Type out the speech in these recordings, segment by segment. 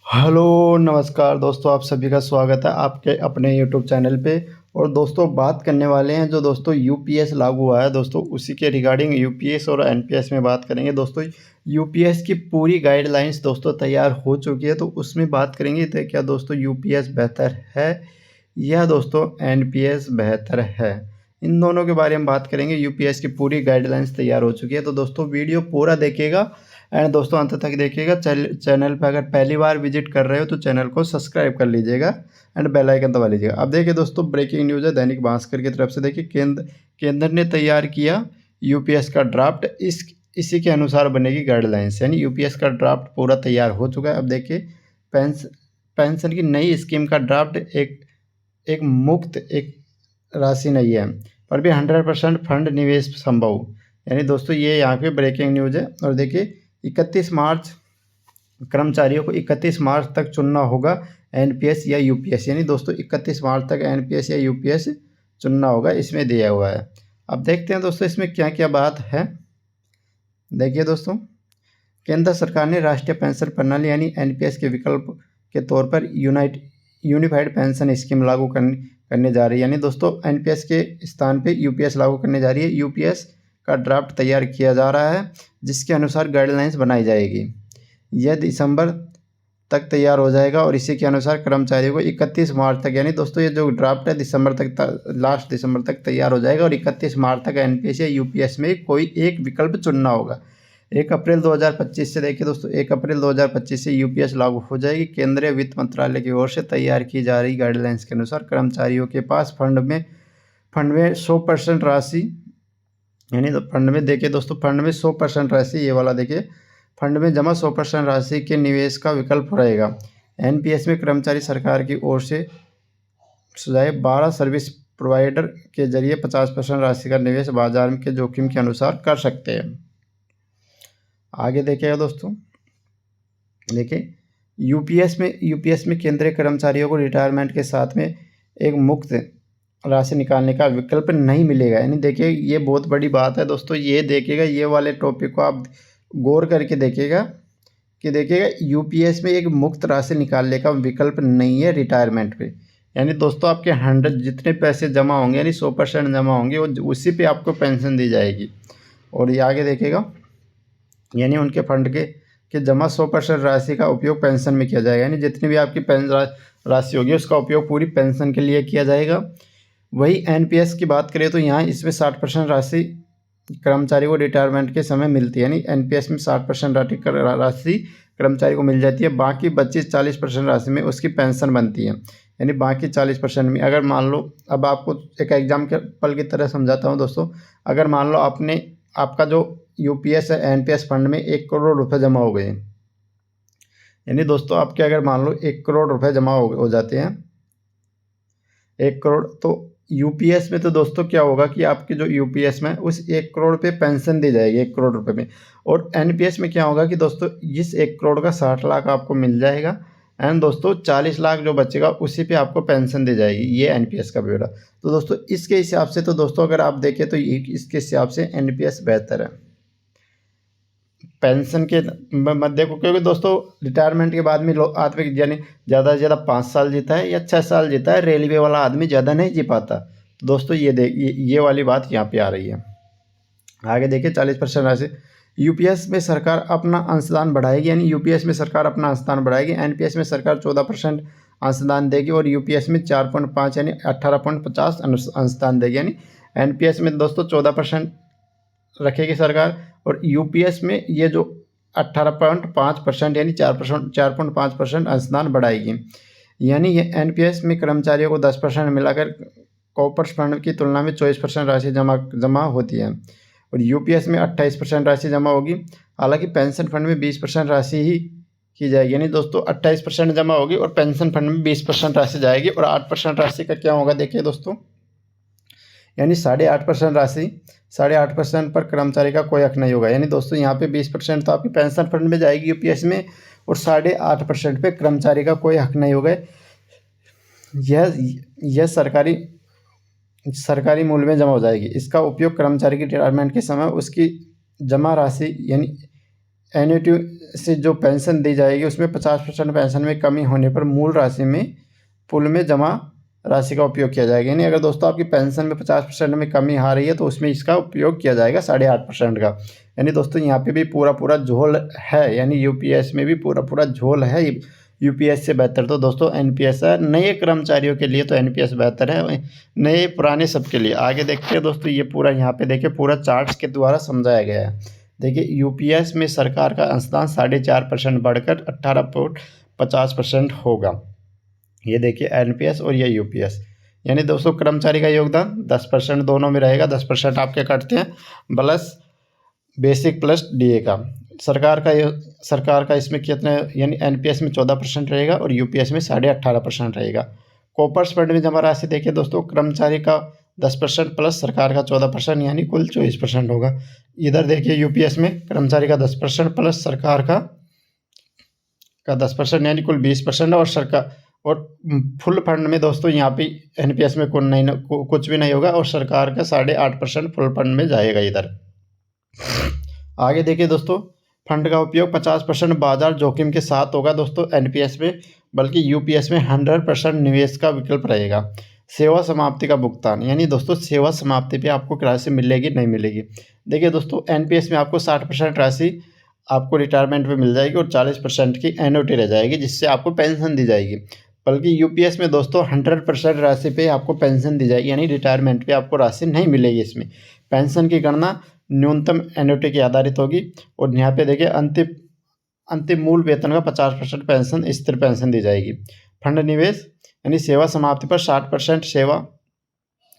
Hello, नमस्कार दोस्तों, आप सभी का स्वागत है आपके अपने यूट्यूब चैनल पे। और दोस्तों बात करने वाले हैं जो दोस्तों यूपीएस लागू हुआ है दोस्तों, उसी के रिगार्डिंग यूपीएस और एनपीएस में बात करेंगे दोस्तों। यूपीएस की पूरी गाइडलाइंस दोस्तों तैयार हो चुकी है, तो उसमें बात करेंगे तो क्या दोस्तों यूपीएस बेहतर है या दोस्तों एनपीएस बेहतर है। इन दोनों के बारे में बात करेंगे। यूपीएस की पूरी गाइडलाइंस तैयार हो चुकी है, तो दोस्तों वीडियो पूरा देखिएगा एंड दोस्तों अंत तक देखिएगा। चैनल पर अगर पहली बार विजिट कर रहे हो तो चैनल को सब्सक्राइब कर लीजिएगा एंड बेल आइकन दबा लीजिएगा। अब देखिए दोस्तों, ब्रेकिंग न्यूज़ है दैनिक भास्कर की तरफ से। देखिए केंद्र ने तैयार किया यूपीएस का ड्राफ्ट, इसी के अनुसार बनेगी गाइडलाइंस, यानी यूपीएस का ड्राफ्ट पूरा तैयार हो चुका है। अब देखिए पेंशन की नई स्कीम का ड्राफ्ट एक मुक्त एक राशि नहीं है, पर भी 100% फंड निवेश संभव, यानी दोस्तों ये यहाँ पे ब्रेकिंग न्यूज़ है। और देखिए 31 मार्च कर्मचारियों को 31 मार्च तक चुनना होगा एनपीएस या यूपीएस, यानी दोस्तों 31 मार्च तक एनपीएस या यूपीएस चुनना होगा, इसमें दिया हुआ है। अब देखते हैं दोस्तों इसमें क्या क्या बात है। देखिए दोस्तों, केंद्र सरकार ने राष्ट्रीय पेंशन प्रणाली यानी एनपीएस के विकल्प के तौर पर यूनिफाइड पेंशन स्कीम लागू करने जा रही है, यानी दोस्तों एनपीएस के स्थान पे यूपीएस लागू करने जा रही है। यूपीएस का ड्राफ्ट तैयार किया जा रहा है, जिसके अनुसार गाइडलाइंस बनाई जाएगी। यह दिसंबर तक तैयार हो जाएगा और इसी के अनुसार कर्मचारियों को 31 मार्च तक, यानी दोस्तों ये जो ड्राफ्ट है दिसंबर तक लास्ट दिसंबर तक तैयार हो जाएगा और 31 मार्च तक एनपीएस या यूपीएस में कोई एक विकल्प चुनना होगा। 1 अप्रैल 2025 से, देखिए दोस्तों 1 अप्रैल 2025 से यूपीएस लागू हो जाएगी। केंद्रीय वित्त मंत्रालय की ओर से तैयार की जा रही गाइडलाइंस के अनुसार कर्मचारियों के पास फंड में 100% राशि, यानी तो फंड में देखिए दोस्तों फंड में 100% राशि, ये वाला देखिए फंड में जमा 100% राशि के निवेश का विकल्प रहेगा। एनपीएस में कर्मचारी सरकार की ओर से सुझाए 12 सर्विस प्रोवाइडर के जरिए 50% राशि का निवेश बाजार के जोखिम के अनुसार कर सकते हैं। आगे देखिएगा दोस्तों, देखिए यूपीएस में केंद्रीय कर्मचारियों को रिटायरमेंट के साथ में एक मुक्त राशि निकालने का विकल्प नहीं मिलेगा, यानी देखिए ये बहुत बड़ी बात है दोस्तों। ये देखिएगा, ये वाले टॉपिक को आप गौर करके देखिएगा कि देखिएगा यूपीएस में एक मुक्त राशि निकालने का विकल्प नहीं है रिटायरमेंट पे, यानी दोस्तों आपके 100 जितने पैसे जमा होंगे यानी 100% जमा होंगे वो उसी पे आपको पेंशन दी जाएगी। और ये आगे देखिएगा, यानी उनके फंड के जमा 100% राशि का उपयोग पेंशन में किया जाएगा, यानी जितनी भी आपकी राशि होगी उसका उपयोग पूरी पेंशन के लिए किया जाएगा। वही एनपीएस की बात करें तो यहाँ इसमें 60% राशि कर्मचारी को रिटायरमेंट के समय मिलती है, यानी एनपीएस में 60% राशि कर्मचारी को मिल जाती है। बाकी 25-40% राशि में उसकी पेंशन बनती है, यानी बाकी 40% में अगर मान लो, अब आपको एक एग्जाम्पल की तरह समझाता हूँ दोस्तों। अगर मान लो आपका जो यूपीएस है एनपीएस फंड में 1 करोड़ रुपये जमा हो गए, यानी दोस्तों आपके अगर मान लो 1 करोड़ रुपये जमा हो जाते हैं 1 करोड़, तो यूपीएस में तो दोस्तों क्या होगा कि आपके जो यूपीएस में उस 1 करोड़ पे पेंशन दी जाएगी 1 करोड़ रुपए में। और एनपीएस में क्या होगा कि दोस्तों इस 1 करोड़ का 60 लाख आपको मिल जाएगा एंड दोस्तों 40 लाख जो बचेगा उसी पे आपको पेंशन दी जाएगी। ये एनपीएस का ब्यौरा। तो दोस्तों इसके हिसाब से तो दोस्तों अगर आप देखें तो इसके हिसाब से एनपीएस बेहतर है पेंशन के मध्य को, क्योंकि दोस्तों रिटायरमेंट के बाद में आदमी यानी ज़्यादा से ज़्यादा 5 साल जीता है या 6 साल जीता है, रेलवे वाला आदमी ज़्यादा नहीं जी पाता। तो दोस्तों ये वाली बात यहाँ पे आ रही है। आगे देखिए 40% राशि यूपीएस में सरकार अपना अंशदान बढ़ाएगी, यानी यूपीएस में सरकार अपना अंशदान बढ़ाएगी। एनपीएस में सरकार 14% अंशदान देगी और यूपीएस में 4.5 यानी 18.50 अंशदान देगी, यानी एनपीएस में दोस्तों 14% रखेगी सरकार और यूपीएस में ये जो 18.5% यानी 4.5% अंशदान बढ़ाएगी। यानी ये एनपीएस में कर्मचारियों को 10% मिलाकर कॉर्पोरेट फंड की तुलना में 24% राशि जमा होती है और यूपीएस में 28% राशि जमा होगी। हालांकि पेंशन फंड में 20% राशि ही की जाएगी, यानी दोस्तों 28% जमा होगी और पेंशन फंड में 20% राशि जाएगी और 8% राशि का क्या होगा देखिए दोस्तों, यानी 8.5% पर कर्मचारी का कोई हक नहीं होगा। यानी दोस्तों यहाँ पे 20% तो आपकी पेंशन फंड में जाएगी यूपीएस में और 8.5% पे कर्मचारी का कोई हक नहीं होगा। यह सरकारी मूल्य में जमा हो जाएगी। इसका उपयोग कर्मचारी की रिटायरमेंट के समय उसकी जमा राशि यानी एन्युटी से जो पेंशन दी जाएगी उसमें 50% पेंशन में कमी होने पर मूल राशि में पूल में जमा राशि का उपयोग किया जाएगा। यानी अगर दोस्तों आपकी पेंशन में 50% में कमी आ रही है तो उसमें इसका उपयोग किया जाएगा 8.5% का। यानी दोस्तों यहाँ पे भी पूरा पूरा झोल है, यानी यूपीएस में भी पूरा पूरा झोल है। यूपीएस से बेहतर तो दोस्तों एनपीएस है। नए कर्मचारियों के लिए तो एनपीएस बेहतर है, नए पुराने सबके लिए। आगे देखते हैं दोस्तों, ये पूरा यहाँ पे देखिए पूरा चार्ट्स के द्वारा समझाया गया है। देखिए यूपीएस में सरकार का अंशदान 4.5% बढ़कर 18.50% होगा। ये देखिए एनपीएस और ये यूपीएस। यानी दोस्तों कर्मचारी का योगदान 10% दोनों में रहेगा। 10% आपके काटते हैं प्लस बेसिक प्लस डीए का। सरकार का इसमें कितने, यानी एनपीएस में 14% रहेगा और यूपीएस में 18.5% रहेगा। कॉपर्स फंड में जमा राशि देखिए दोस्तों, कर्मचारी का 10% प्लस सरकार का 14%, यानी कुल 24% होगा। इधर देखिए यूपीएस में कर्मचारी का 10% प्लस सरकार का 10%, यानी कुल 20%। और सरकार और फुल फंड में दोस्तों यहाँ पे एनपीएस में कुछ भी नहीं होगा और सरकार का 8.5% फुल फंड में जाएगा इधर। आगे देखिए दोस्तों, फंड का उपयोग 50% बाजार जोखिम के साथ होगा दोस्तों एनपीएस में, बल्कि यूपीएस में 100% निवेश का विकल्प रहेगा। सेवा समाप्ति का भुगतान, यानी दोस्तों सेवा समाप्ति पे आपको राशि मिलेगी नहीं मिलेगी। देखिए दोस्तों एनपीएस में आपको 60% राशि आपको रिटायरमेंट पे मिल जाएगी और 40% की एन्युटी रह जाएगी, जिससे आपको पेंशन दी जाएगी। बल्कि यूपीएस में दोस्तों 100% राशि पे आपको पेंशन दी जाएगी, यानी रिटायरमेंट पे आपको राशि नहीं मिलेगी। इसमें पेंशन की गणना न्यूनतम एन्युटी की आधारित होगी। और यहाँ पे देखिए अंतिम मूल वेतन का 50% पेंशन स्थिर पेंशन दी जाएगी। फंड निवेश, यानी सेवा समाप्ति पर 60% सेवा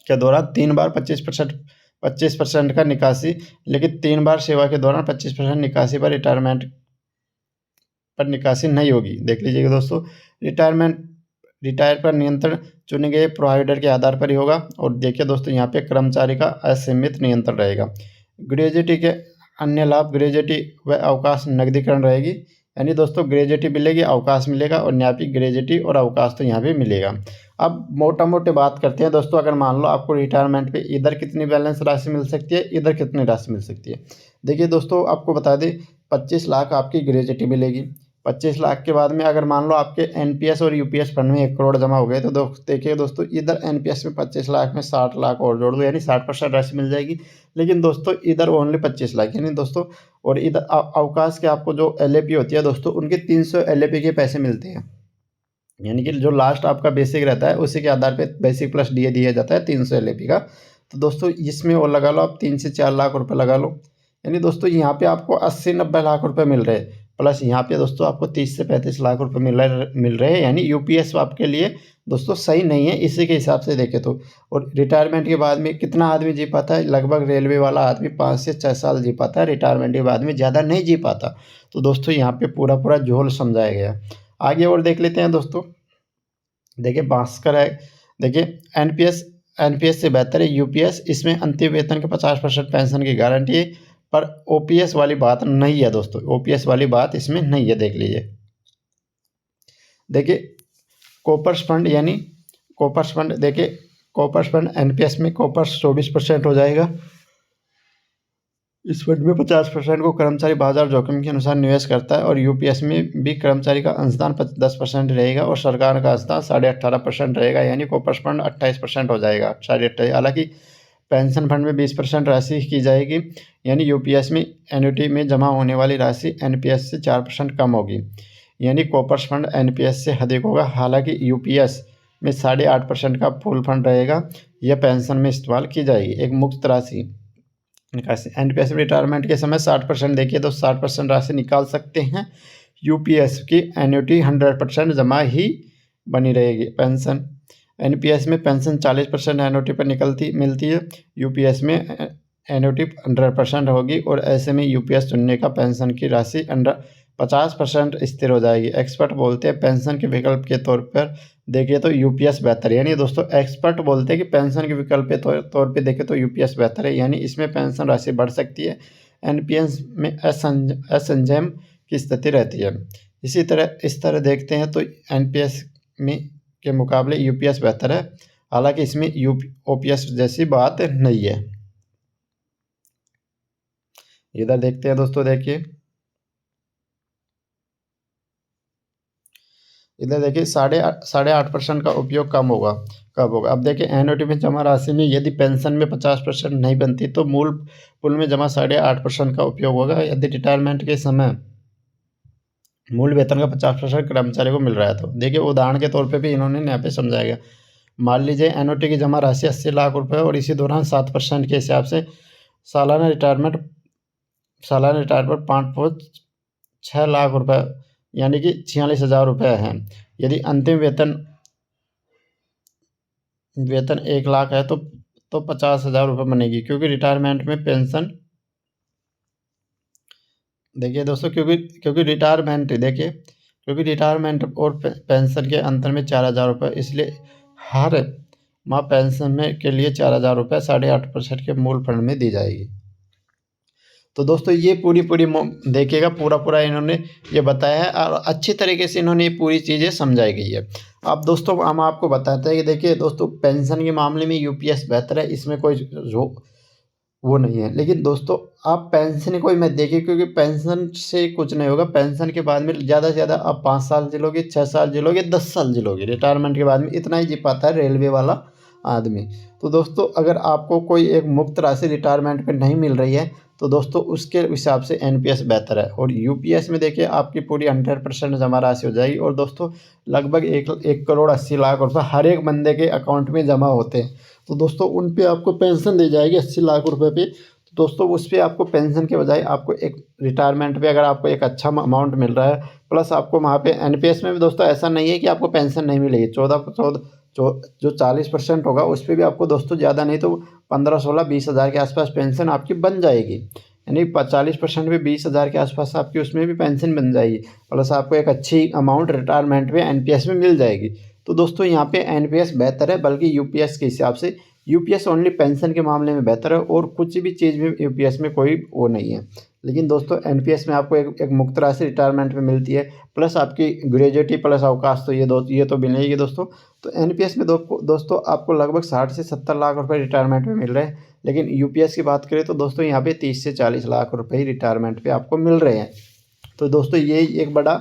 के दौरान 3 बार 25% का निकासी, लेकिन 3 बार सेवा के दौरान 25% निकासी पर रिटायरमेंट पर निकासी नहीं होगी। देख लीजिएगा दोस्तों, रिटायर पर नियंत्रण चुने गए प्रोवाइडर के आधार पर ही होगा। और देखिए दोस्तों यहाँ पे कर्मचारी का असीमित नियंत्रण रहेगा। ग्रेजुएटी के अन्य लाभ, ग्रेजुएटी व अवकाश नकदीकरण रहेगी, यानी दोस्तों ग्रेजुएटी मिलेगी, अवकाश मिलेगा। और यहाँ पे ग्रेजुएटी और अवकाश तो यहाँ पे मिलेगा। अब मोटा मोटे बात करते हैं दोस्तों, अगर मान लो आपको रिटायरमेंट पे इधर कितनी बैलेंस राशि मिल सकती है, इधर कितनी राशि मिल सकती है। देखिए दोस्तों आपको बता दें 25 लाख आपकी ग्रेजुएटी मिलेगी। 25 लाख के बाद में अगर मान लो आपके एनपीएस और यूपीएस फंड में 1 करोड़ जमा हो गए, तो देखिए दोस्तों इधर एनपीएस में 25 लाख में 60 लाख और जोड़ दो, यानी 60% राशि मिल जाएगी। लेकिन दोस्तों इधर ओनली 25 लाख, यानी दोस्तों और इधर अवकाश के आपको जो एलएपी होती है दोस्तों, उनके 300 एलएपी के पैसे मिलते हैं। यानी कि जो लास्ट आपका बेसिक रहता है उसी के आधार पे बेसिक प्लस डीए दिया जाता है 300 एलएपी का। तो दोस्तों इसमें और लगा लो आप 3 से 4 लाख रुपए लगा लो, यानी दोस्तों यहाँ पे आपको 80-90 लाख रुपए मिल रहे हैं। प्लस यहाँ पे दोस्तों आपको 30 से 35 लाख रुपए मिल रहे हैं। यानी यूपीएस आपके लिए दोस्तों सही नहीं है इसी के हिसाब से देखें तो। और रिटायरमेंट के बाद में कितना आदमी जी पाता है, लगभग रेलवे वाला आदमी 5 से 6 साल जी पाता है, रिटायरमेंट के बाद में ज़्यादा नहीं जी पाता। तो दोस्तों यहाँ पे पूरा पूरा झोल समझाया गया। आगे और देख लेते हैं दोस्तों। देखिए भास्कर है, देखिए एनपीएस से बेहतर है यूपीएस। इसमें अंतिम वेतन के 50% पेंशन की गारंटी है, पर ओपीएस वाली बात नहीं है दोस्तों, ओपीएस वाली बात इसमें नहीं है। देख लीजिए, देखिए कॉपर्स फंड, यानी कॉपर्स फंड, देखिए कॉपर्स फंड एनपीएस में कॉपर्स 24% हो जाएगा। इस फंड में 50% को कर्मचारी बाजार जोखिम के अनुसार निवेश करता है। और यूपीएस में भी कर्मचारी का अंशदान 10% रहेगा और सरकार का अंशदान 18.5% रहेगा, यानी कॉपर्स फंड 28% हो जाएगा, 28.5। हालांकि पेंशन फंड में 20% राशि की जाएगी, यानी यूपीएस में एन्युटी में जमा होने वाली राशि एनपीएस से 4% कम होगी, यानी कॉपर्स फंड एनपीएस से अधिक होगा। हालांकि यूपीएस में 8.5% का फुल फंड रहेगा, यह पेंशन में इस्तेमाल की जाएगी। एक मुक्त राशि निकासी, एनपीएस रिटायरमेंट के समय 60% देखिए तो 60% राशि निकाल सकते हैं। यूपीएस की एन्युटी 100% जमा ही बनी रहेगी। पेंशन एनपीएस में पेंशन 40% एन्युटी पर मिलती है, यूपीएस में एन्युटी 100% होगी। और ऐसे में यूपीएस चुनने का पेंशन की राशि 50% स्थिर हो जाएगी। एक्सपर्ट बोलते हैं पेंशन के विकल्प के तौर पर देखिए तो यूपीएस बेहतर है, यानी दोस्तों एक्सपर्ट बोलते हैं कि पेंशन के विकल्प के तौर पे देखें तो यूपीएस बेहतर है, यानी इसमें पेंशन राशि बढ़ सकती है। एनपीएस में असंजम की स्थिति रहती है। इस तरह देखते हैं तो एनपीएस में के मुकाबले यूपीएस बेहतर है। हालांकि इसमें ओपीएस जैसी बात नहीं है। इधर देखते हैं दोस्तों, देखिए इधर देखिए 8.5% का उपयोग कब होगा। अब देखिए एन्युटी में जमा राशि में यदि पेंशन में 50% नहीं बनती तो मूल पूल में जमा 8.5% का उपयोग होगा। यदि रिटायरमेंट के समय मूल वेतन का 50% कर्मचारी को मिल रहा है तो देखिए उदाहरण के तौर पे भी इन्होंने यहाँ पे समझाया गया। मान लीजिए एन्युटी की जमा राशि 80 लाख रुपए और इसी दौरान 7% के हिसाब से सालाना रिटायरमेंट 5.6 लाख रुपए यानी कि 46,000 रुपये हैं। यदि अंतिम वेतन 1 लाख है तो 50,000 रुपये बनेगी, क्योंकि रिटायरमेंट में पेंशन देखिए दोस्तों, क्योंकि रिटायरमेंट और पेंशन के अंतर में 4,000 रुपये, इसलिए हर माह पेंशन में के लिए 4,000 रुपये 8.5% के मूल फंड में दी जाएगी। तो दोस्तों ये पूरी देखिएगा, पूरा इन्होंने ये बताया है और अच्छी तरीके से इन्होंने ये पूरी चीज़ें समझाई गई है। अब दोस्तों हम आपको बताते हैं कि देखिए दोस्तों पेंशन के मामले में यूपीएस बेहतर है, इसमें कोई जो वो नहीं है। लेकिन दोस्तों आप पेंशन को ही मत देखिए, क्योंकि पेंशन से कुछ नहीं होगा। पेंशन के बाद में ज़्यादा से ज़्यादा आप 5 साल जिलोगे, 6 साल जिलोगे, 10 साल जिलोगे। रिटायरमेंट के बाद में इतना ही जी पाता है रेलवे वाला आदमी। तो दोस्तों अगर आपको कोई एक मुफ्त राशि रिटायरमेंट पे नहीं मिल रही है तो दोस्तों उसके हिसाब से एनपीएस बेहतर है। और यूपीएस में देखिए आपकी पूरी 100% जमा राशि हो जाएगी। और दोस्तों लगभग 1,80,00,000 रुपये हर एक बंदे के अकाउंट में जमा होते हैं। तो दोस्तों उन पे आपको पेंशन दी जाएगी 80 लाख रुपए पे। तो दोस्तों उस पर आपको पेंशन के बजाय आपको एक रिटायरमेंट पे अगर आपको एक अच्छा अमाउंट मिल रहा है, प्लस आपको वहाँ पे एनपीएस में भी दोस्तों ऐसा नहीं है कि आपको पेंशन नहीं मिलेगी। 14 जो 40% होगा उस पर भी आपको दोस्तों ज़्यादा नहीं तो 15-16-20 हज़ार के आसपास पेंशन आपकी बन जाएगी। यानी 40% में 20 हज़ार के आसपास आपकी उसमें भी पेंशन बन जाएगी, प्लस आपको एक अच्छी अमाउंट रिटायरमेंट में एनपीएस में मिल जाएगी। तो दोस्तों यहाँ पे एनपीएस बेहतर है, बल्कि यूपीएस के हिसाब से यूपीएस ओनली पेंशन के मामले में बेहतर है और कुछ भी चीज़ में यूपीएस में कोई वो नहीं है। लेकिन दोस्तों एनपीएस में आपको एक मुक्त राशि रिटायरमेंट में मिलती है, प्लस आपकी ग्रेजुएटी प्लस अवकाश, तो ये तो मिलेगी दोस्तों। तो एनपीएस में दोस्तों आपको लगभग 60 से 70 लाख रुपए रिटायरमेंट में मिल रहे हैं। लेकिन यूपीएस की बात करें तो दोस्तों यहाँ पे 30 से 40 लाख रुपए ही रिटायरमेंट पे आपको मिल रहे हैं। तो दोस्तों ये एक बड़ा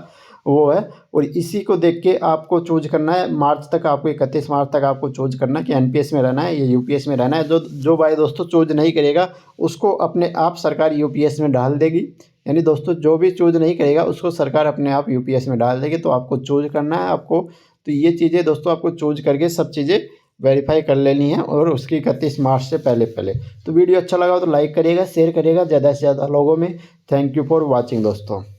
वो है और इसी को देख के आपको चूज करना है। मार्च तक आपको 31 मार्च तक आपको चूज करना है कि एनपीएस में रहना है या यूपीएस में रहना है। जो भाई दोस्तों चूज नहीं करेगा उसको अपने आप सरकार यूपीएस में डाल देगी। यानी दोस्तों जो भी चूज नहीं करेगा उसको सरकार अपने आप यूपीएस में डाल देगी। तो आपको चूज करना है आपको। तो ये चीज़ें दोस्तों आपको चूज करके सब चीज़ें वेरीफाई कर लेनी है और उसकी 31 मार्च से पहले। तो वीडियो अच्छा लगा तो लाइक करिएगा, शेयर करिएगा ज़्यादा से ज़्यादा लोगों में। थैंक यू फॉर वॉचिंग दोस्तों।